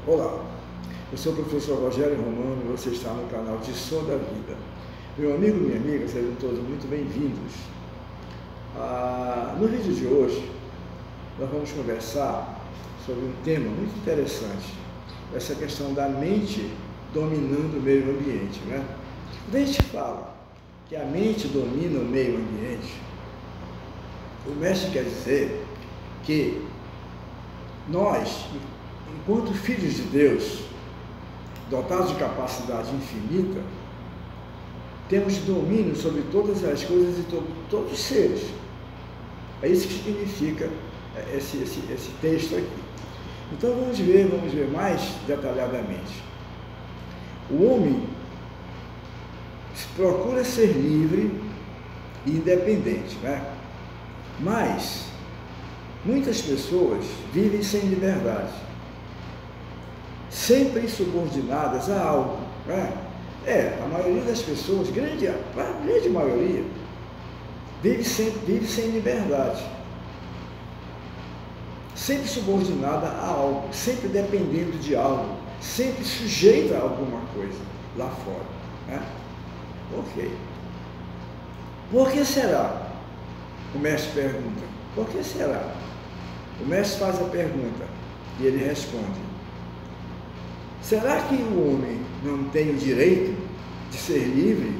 Olá, eu sou o professor Rogério Romano e você está no canal de Som da Vida. Meu amigo e minha amiga, sejam todos muito bem-vindos. No vídeo de hoje, nós vamos conversar sobre um tema muito interessante, essa questão da mente dominando o meio ambiente, né? Quando a gente fala que a mente domina o meio ambiente, o mestre quer dizer que nós, enquanto filhos de Deus, dotados de capacidade infinita, temos domínio sobre todas as coisas e todos os seres. É isso que significa esse texto aqui. Então vamos ver mais detalhadamente. O homem procura ser livre e independente, né? Mas muitas pessoas vivem sem liberdade, sempre subordinadas a algo, né? A maioria das pessoas, a grande maioria, vive sem liberdade, sempre subordinada a algo, sempre dependendo de algo, sempre sujeita a alguma coisa lá fora, né? Ok. Por que será? O mestre pergunta. Por que será? O mestre faz a pergunta e ele responde: será que o homem não tem o direito de ser livre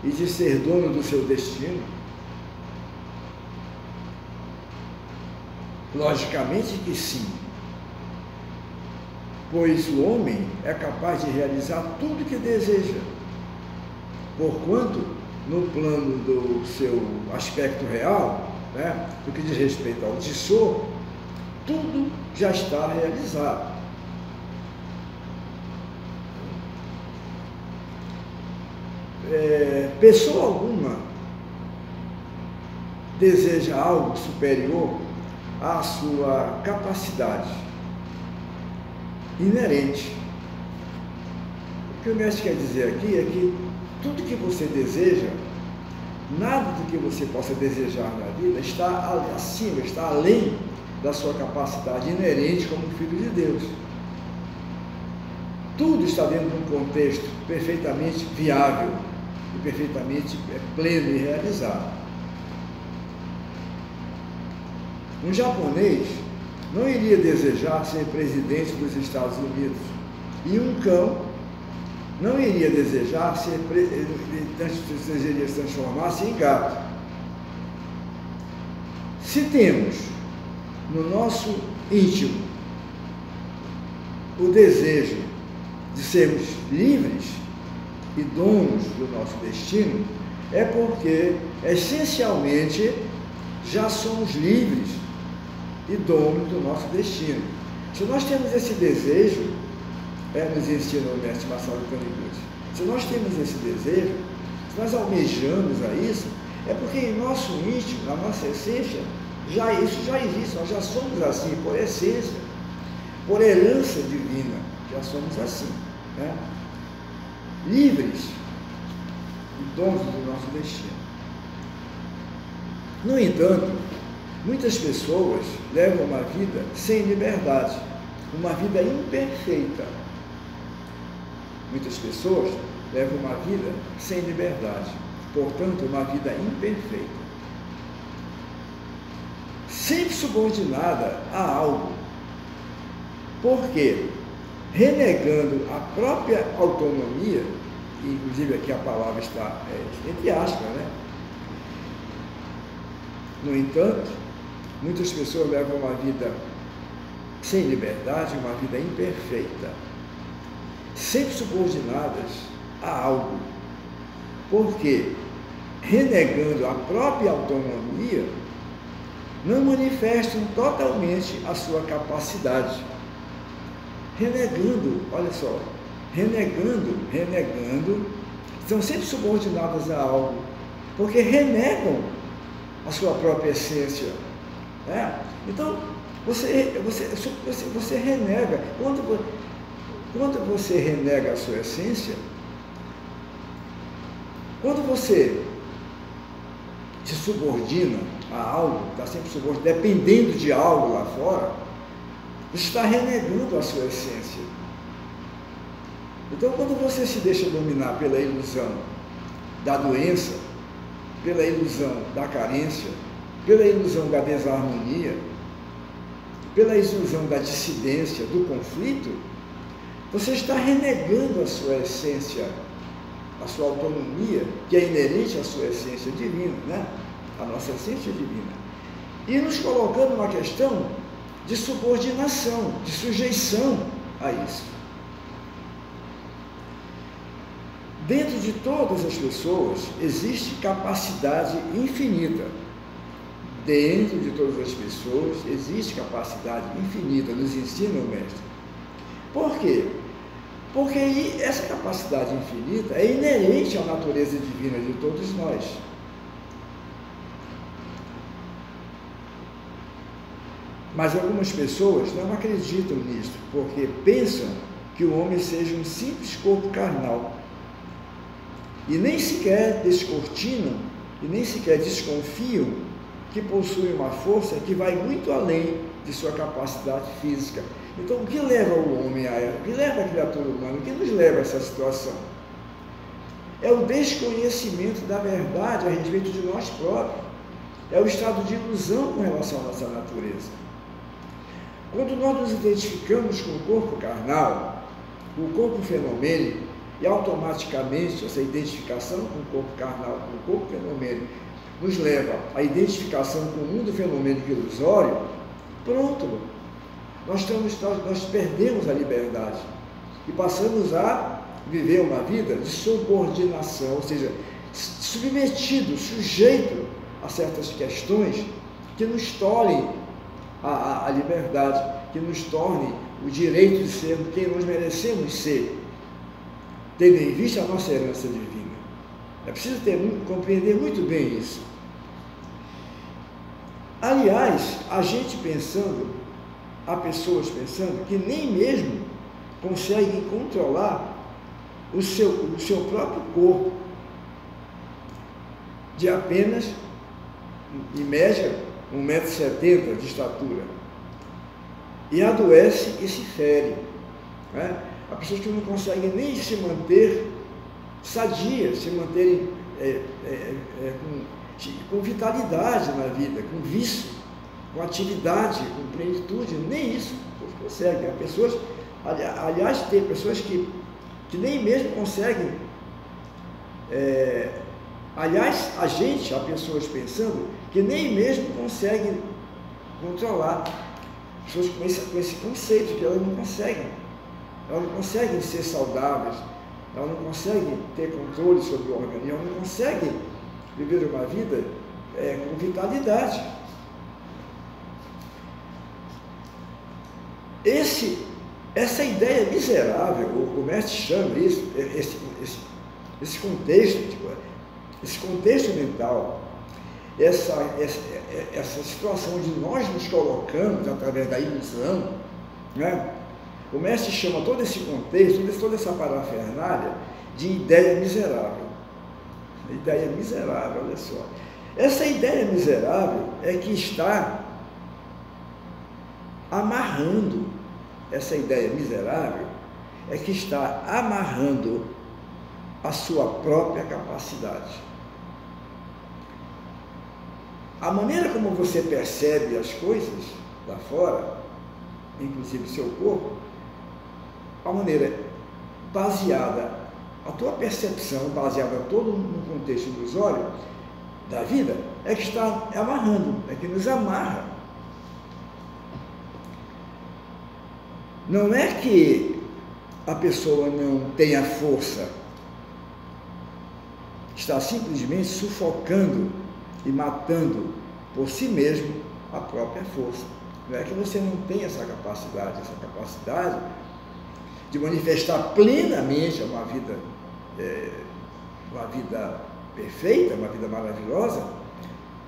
e de ser dono do seu destino? Logicamente que sim, pois o homem é capaz de realizar tudo o que deseja, porquanto, no plano do seu aspecto real, né, no que diz respeito ao Tissot, tudo já está realizado. Pessoa alguma deseja algo superior à sua capacidade inerente. O que o mestre quer dizer aqui é que tudo que você deseja, nada do que você possa desejar na vida está acima, está além da sua capacidade inerente como filho de Deus. Tudo está dentro de um contexto perfeitamente viável e perfeitamente pleno e realizado. Um japonês não iria desejar ser presidente dos Estados Unidos, e um cão não iria desejar desejaria se transformar-se em gato. Se temos no nosso íntimo o desejo de sermos livres e donos do nosso destino, é porque essencialmente já somos livres e donos do nosso destino. Se nós temos esse desejo, nos ensina o mestre Masaru Taniguchi, se nós temos esse desejo, se nós almejamos a isso, é porque em nosso íntimo, na nossa essência, isso já existe, nós já somos assim, por essência, por herança divina, já somos assim, né? Livres e donos do nosso destino. No entanto, muitas pessoas levam uma vida sem liberdade, uma vida imperfeita. Muitas pessoas levam uma vida sem liberdade, portanto, uma vida imperfeita, sempre subordinada a algo. Por quê? Renegando a própria autonomia, inclusive aqui a palavra está entre aspas, né? No entanto, muitas pessoas levam uma vida sem liberdade, uma vida imperfeita, sempre subordinadas a algo. Porque, renegando a própria autonomia, não manifestam totalmente a sua capacidade. Renegando, olha só, renegando, estão sempre subordinadas a algo, porque renegam a sua própria essência, né? Então, você renega. Quando você renega a sua essência, quando você se subordina a algo, está sempre subordinado, dependendo de algo lá fora, Você está renegando a sua essência. Então, quando você se deixa dominar pela ilusão da doença, pela ilusão da carência, pela ilusão da desarmonia, pela ilusão da dissidência, do conflito, você está renegando a sua essência, a sua autonomia, que é inerente à sua essência divina, né? A nossa essência divina. E nos colocando numa questão de subordinação, de sujeição a isso. Dentro de todas as pessoas existe capacidade infinita. Dentro de todas as pessoas existe capacidade infinita, nos ensina o Mestre. Por quê? Porque essa capacidade infinita é inerente à natureza divina de todos nós. Mas algumas pessoas não acreditam nisso, porque pensam que o homem seja um simples corpo carnal. E nem sequer descortinam, e nem sequer desconfiam que possui uma força que vai muito além de sua capacidade física. Então, o que leva o homem o que leva a criatura humana, o que nos leva a essa situação? É o desconhecimento da verdade a respeito de nós próprios. É o estado de ilusão com relação à nossa natureza. Quando nós nos identificamos com o corpo carnal, com o corpo fenomênico, e automaticamente essa identificação com o corpo carnal, com o corpo fenomênico, nos leva à identificação com o mundo fenomênico ilusório, pronto, nós perdemos a liberdade e passamos a viver uma vida de subordinação, ou seja, submetido, sujeito a certas questões que nos tolhem a liberdade, que nos tornem o direito de sermos quem nós merecemos ser, tendo em vista a nossa herança divina. É preciso compreender muito bem isso. Aliás, há pessoas pensando que nem mesmo conseguem controlar o seu próprio corpo, de apenas, em média, 1,70 m de estatura, e adoece e se fere, né? Há pessoas que não conseguem nem se manter sadias, se manterem com vitalidade na vida, com vício, com atividade, com plenitude, nem isso conseguem. Há pessoas, aliás, tem pessoas que nem mesmo conseguem, há pessoas pensando que nem mesmo conseguem controlar, pessoas com esse conceito, que elas não conseguem ser saudáveis, elas não conseguem ter controle sobre o organismo, elas não conseguem viver uma vida com vitalidade. Essa ideia miserável, o mestre chama isso, esse contexto mental, essa situação de nós nos colocamos através da ilusão, né? O mestre chama todo esse contexto, toda essa parafernália de ideia miserável. Ideia miserável, olha só. Essa ideia miserável é que está amarrando, essa ideia miserável é que está amarrando a sua própria capacidade. A maneira como você percebe as coisas lá fora, inclusive o seu corpo, a maneira baseada, a tua percepção baseada todo no contexto ilusório da vida, é que está amarrando, é que nos amarra. Não é que a pessoa não tenha força, está simplesmente sufocando e matando por si mesmo a própria força. Não é que você não tem essa capacidade de manifestar plenamente uma vida perfeita, uma vida maravilhosa,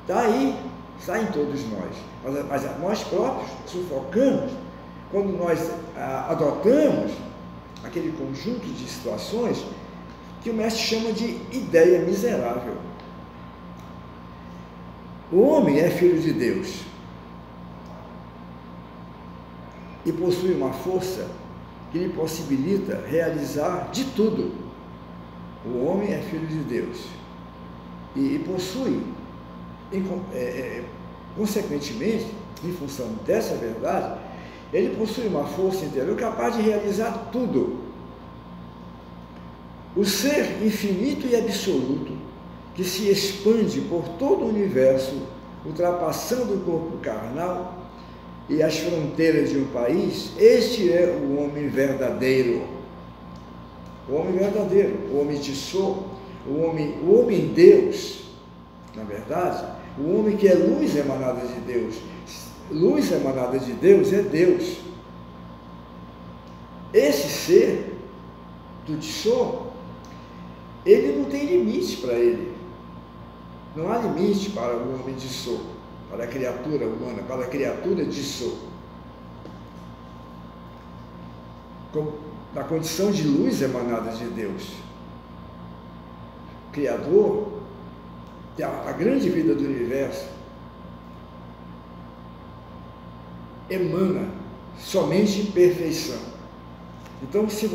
está aí, está em todos nós. Mas nós próprios sufocamos quando nós adotamos aquele conjunto de situações que o mestre chama de ideia miserável. O homem é filho de Deus. e possui uma força que lhe possibilita realizar de tudo. O homem é filho de Deus e possui, consequentemente, em função dessa verdade, ele possui uma força interior capaz de realizar tudo. O ser infinito e absoluto que se expande por todo o universo, ultrapassando o corpo carnal e as fronteiras de um país, este é o homem verdadeiro. O homem verdadeiro, o homem Tissot, o homem Deus, na verdade, o homem que é luz emanada de Deus. Luz emanada de Deus é Deus. Esse ser do Tissot, ele não tem limite para ele. Não há limite para o homem Tissot, para a criatura humana, para a criatura Tissot. Na condição de luz emanada de Deus. O Criador, a grande vida do universo, emana somente perfeição. Então, se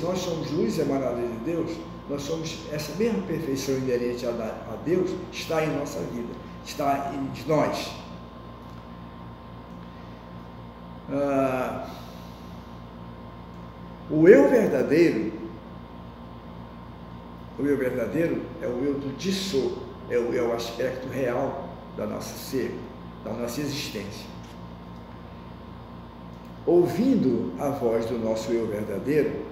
nós somos luz emanada de Deus, nós somos, essa mesma perfeição inerente a Deus está em nossa vida, está em nós. O eu verdadeiro é o eu do Tissot, é o aspecto real da nossa ser, da nossa existência. Ouvindo a voz do nosso eu verdadeiro,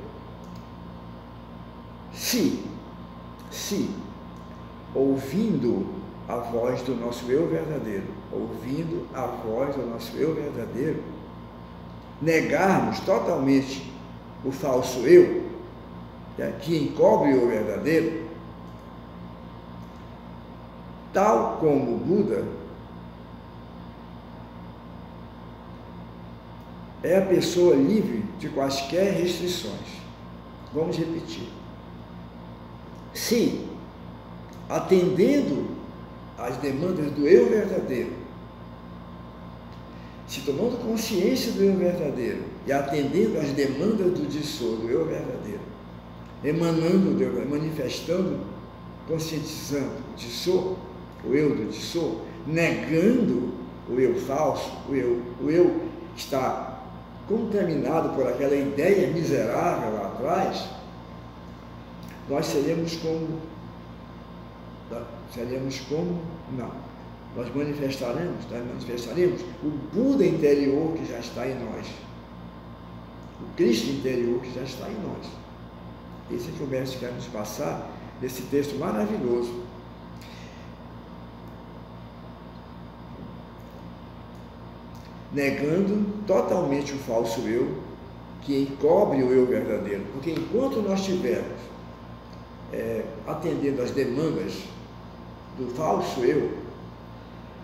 ouvindo a voz do nosso eu verdadeiro, ouvindo a voz do nosso eu verdadeiro, negarmos totalmente o falso eu, que encobre o eu verdadeiro, tal como o Buda é a pessoa livre de quaisquer restrições. Vamos repetir. Se, atendendo às demandas do eu verdadeiro, se tomando consciência do eu verdadeiro e atendendo às demandas do Tissot, do eu verdadeiro, emanando do eu, manifestando, conscientizando o Tissot, o eu do Tissot, negando o eu falso, o eu que está contaminado por aquela ideia miserável lá atrás, nós nós manifestaremos o Buda interior que já está em nós, o Cristo interior que já está em nós. Esse é que o mestre quer nos passar nesse texto maravilhoso. Negando totalmente o falso eu, que encobre o eu verdadeiro, porque enquanto nós estivermos atendendo às demandas do falso eu,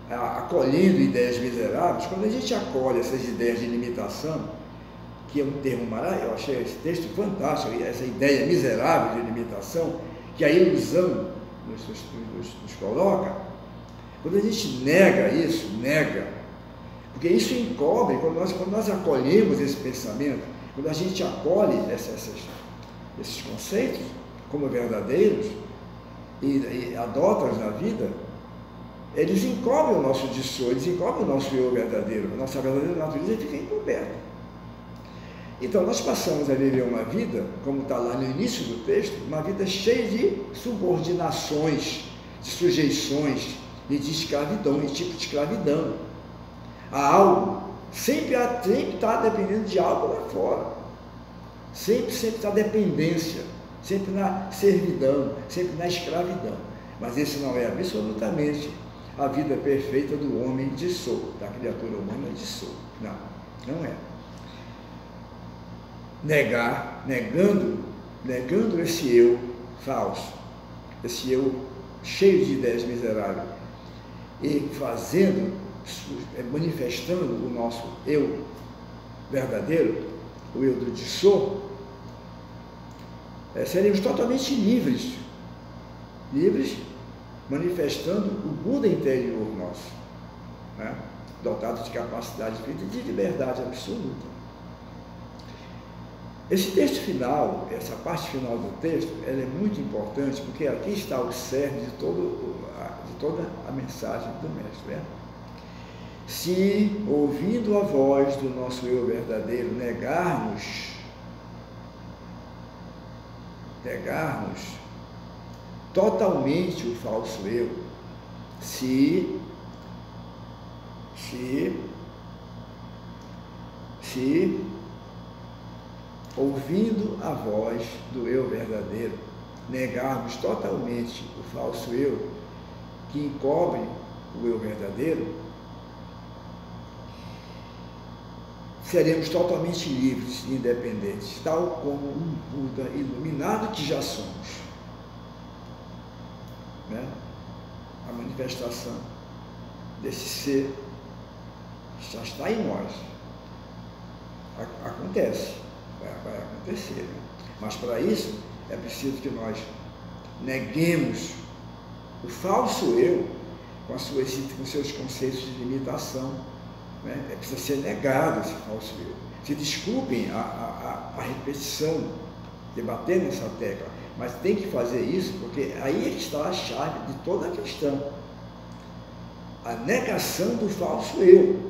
acolhendo ideias miseráveis, quando a gente acolhe essas ideias de limitação, que é um termo maravilhoso, eu achei esse texto fantástico, essa ideia miserável de limitação, que a ilusão nos coloca, quando a gente nega isso, porque isso encobre, quando nós acolhemos esse pensamento, quando a gente acolhe esses conceitos como verdadeiros e adota-os na vida, eles encobrem o nosso Tissot, eles encobrem o nosso eu verdadeiro, a nossa verdadeira natureza fica encoberta. Então, nós passamos a viver uma vida, como está lá no início do texto, uma vida cheia de subordinações, de sujeições e de escravidão, e tipo de escravidão. A algo, sempre está dependendo de algo lá fora. Sempre está dependência, sempre na servidão, sempre na escravidão. Mas esse não é absolutamente a vida perfeita do homem Tissot, da criatura humana Tissot. Não é. Negando esse eu falso, esse eu cheio de ideias miseráveis, e manifestando o nosso eu verdadeiro, o eu do Tissot, seremos totalmente livres, manifestando o Buda interior nosso, né? Dotado de capacidade de vida e de liberdade absoluta. Esse texto final, essa parte final do texto, ela é muito importante, porque aqui está o cerne de toda a mensagem do Mestre, né? Se, ouvindo a voz do nosso eu verdadeiro, negarmos totalmente o falso eu, se ouvindo a voz do eu verdadeiro, negarmos totalmente o falso eu que encobre o eu verdadeiro, seremos totalmente livres e independentes, tal como um Buda iluminado que já somos, né? A manifestação desse ser já está em nós. Acontece, vai acontecer, né? Mas para isso é preciso que nós neguemos o falso eu com seus conceitos de limitação, né? É preciso ser negado esse falso eu. Se desculpem a repetição, debater nessa tecla, mas tem que fazer isso, porque aí está a chave de toda a questão. A negação do falso eu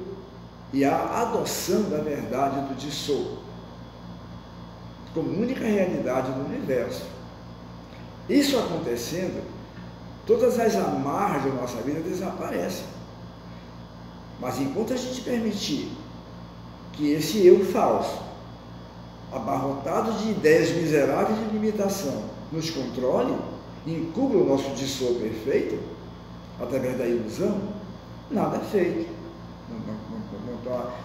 e a adoção da verdade do Dissou como única realidade do universo. Isso acontecendo, todas as amarras da nossa vida desaparecem. Mas enquanto a gente permitir que esse eu falso, abarrotado de ideias miseráveis de não nos controle e encubra o nosso Dissou perfeito, através da ilusão, nada é feito.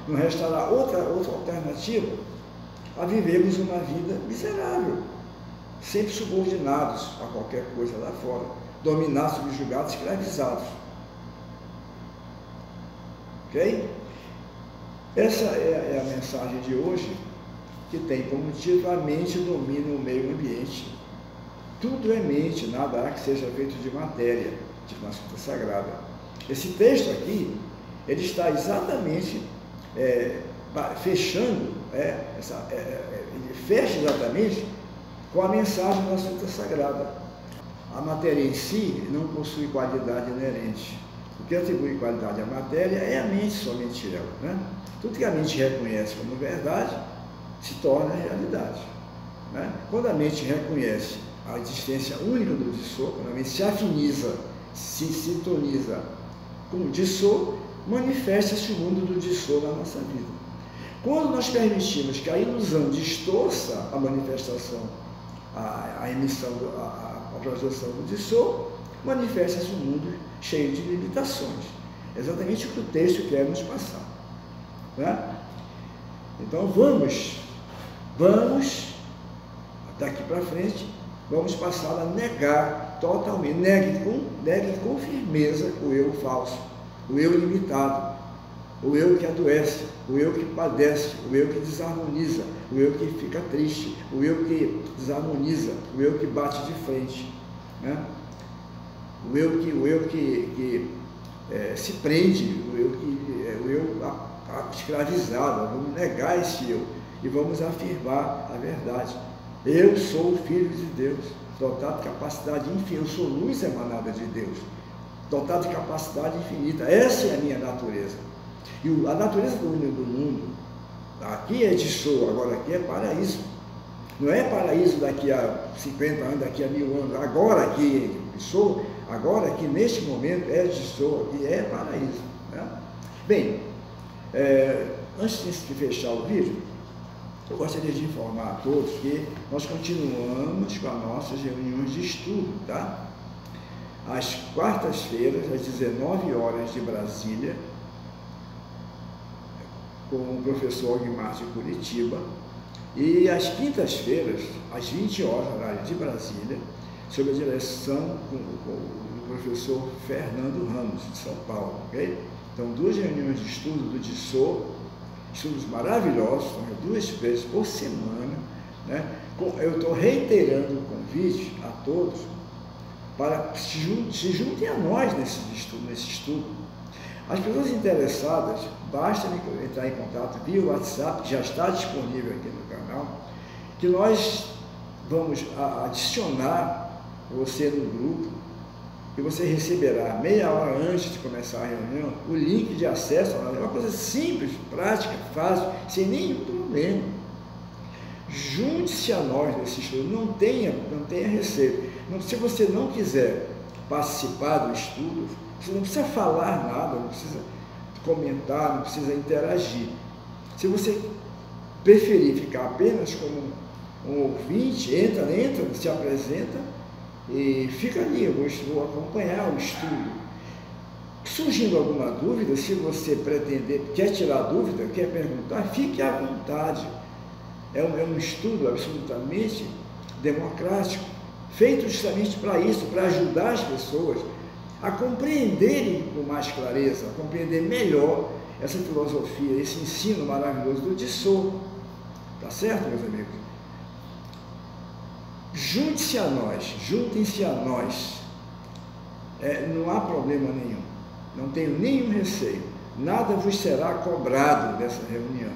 Não restará outra alternativa a vivermos uma vida miserável, sempre subordinados a qualquer coisa lá fora, dominados, subjugados, escravizados. Ok? Essa é a mensagem de hoje, que tem como título: a mente domina o meio ambiente. Tudo é mente, nada há que seja feito de matéria, tipo na Sutta Sagrada. Esse texto aqui, ele está exatamente fechando, ele fecha exatamente com a mensagem da Sutta Sagrada. A matéria em si não possui qualidade inerente. O que atribui qualidade à matéria é a mente, somente ela, né? Tudo que a mente reconhece como verdade se torna realidade, né? Quando a mente reconhece a existência única do Dissou, quando a mente se afiniza, se sintoniza com o Dissou, manifesta-se o mundo do Dissou na nossa vida. Quando nós permitimos que a ilusão distorça a manifestação, a emissão, a projeção do Dissou, manifesta-se um mundo cheio de limitações. É exatamente o que o texto quer nos passar, né? Então vamos, daqui para frente, vamos passar a negar totalmente, negue com firmeza o eu falso, o eu limitado, o eu que adoece, o eu que padece, o eu que desarmoniza, o eu que fica triste, o eu que desarmoniza, o eu que bate de frente, né? O eu que se prende, o eu escravizado. Vamos negar esse eu e vamos afirmar a verdade. Eu sou o Filho de Deus, dotado de capacidade infinita. Eu sou luz emanada de Deus, dotado de capacidade infinita. Essa é a minha natureza. E a natureza do mundo, aqui é Dissou, agora aqui é paraíso. Não é paraíso daqui a 50 anos, daqui a 1000 anos. Agora aqui é Dissou, agora aqui neste momento é Dissou, aqui é paraíso, né? Bem, antes de fechar o vídeo, eu gostaria de informar a todos que nós continuamos com as nossas reuniões de estudo, tá? Às quartas-feiras, às 19 horas de Brasília, com o professor Guimar de Curitiba, e às quintas-feiras, às 20 horas, horário de Brasília, sob a direção do professor Fernando Ramos, de São Paulo, ok? Então, 2 reuniões de estudo do Dissou, estudos maravilhosos, são 2 vezes por semana, né? Eu estou reiterando o convite a todos para se juntem a nós nesse estudo. As pessoas interessadas, basta entrar em contato via WhatsApp, que já está disponível aqui no canal, que nós vamos adicionar você no grupo, e você receberá meia hora antes de começar a reunião o link de acesso. É uma coisa simples, prática, fácil, sem nenhum problema. Junte-se a nós nesse estudo, não tenha receio. Se você não quiser participar do estudo, você não precisa falar nada, não precisa comentar, não precisa interagir. Se você preferir ficar apenas como um ouvinte, entra, se apresenta e fica ali. Eu vou acompanhar o estudo. Surgindo alguma dúvida, se você quer tirar dúvida, quer perguntar, fique à vontade. É um estudo absolutamente democrático, feito justamente para isso, para ajudar as pessoas a compreenderem com mais clareza, a compreender melhor essa filosofia, esse ensino maravilhoso do Tissot. Tá certo, meus amigos? Junte-se a nós, juntem-se a nós. Não há problema nenhum, não tenho nenhum receio, nada vos será cobrado dessa reunião.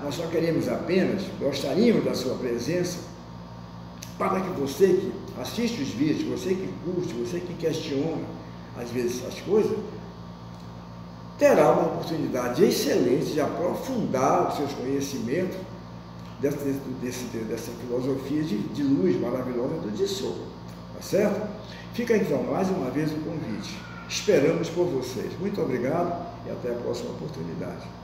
Nós só queremos apenas, gostaríamos da sua presença, para que você que assiste os vídeos, você que curte, você que questiona, às vezes, as coisas, terá uma oportunidade excelente de aprofundar os seus conhecimentos dessa filosofia de luz maravilhosa do Tissot, tá certo? Fica então mais uma vez o convite. Esperamos por vocês. Muito obrigado e até a próxima oportunidade.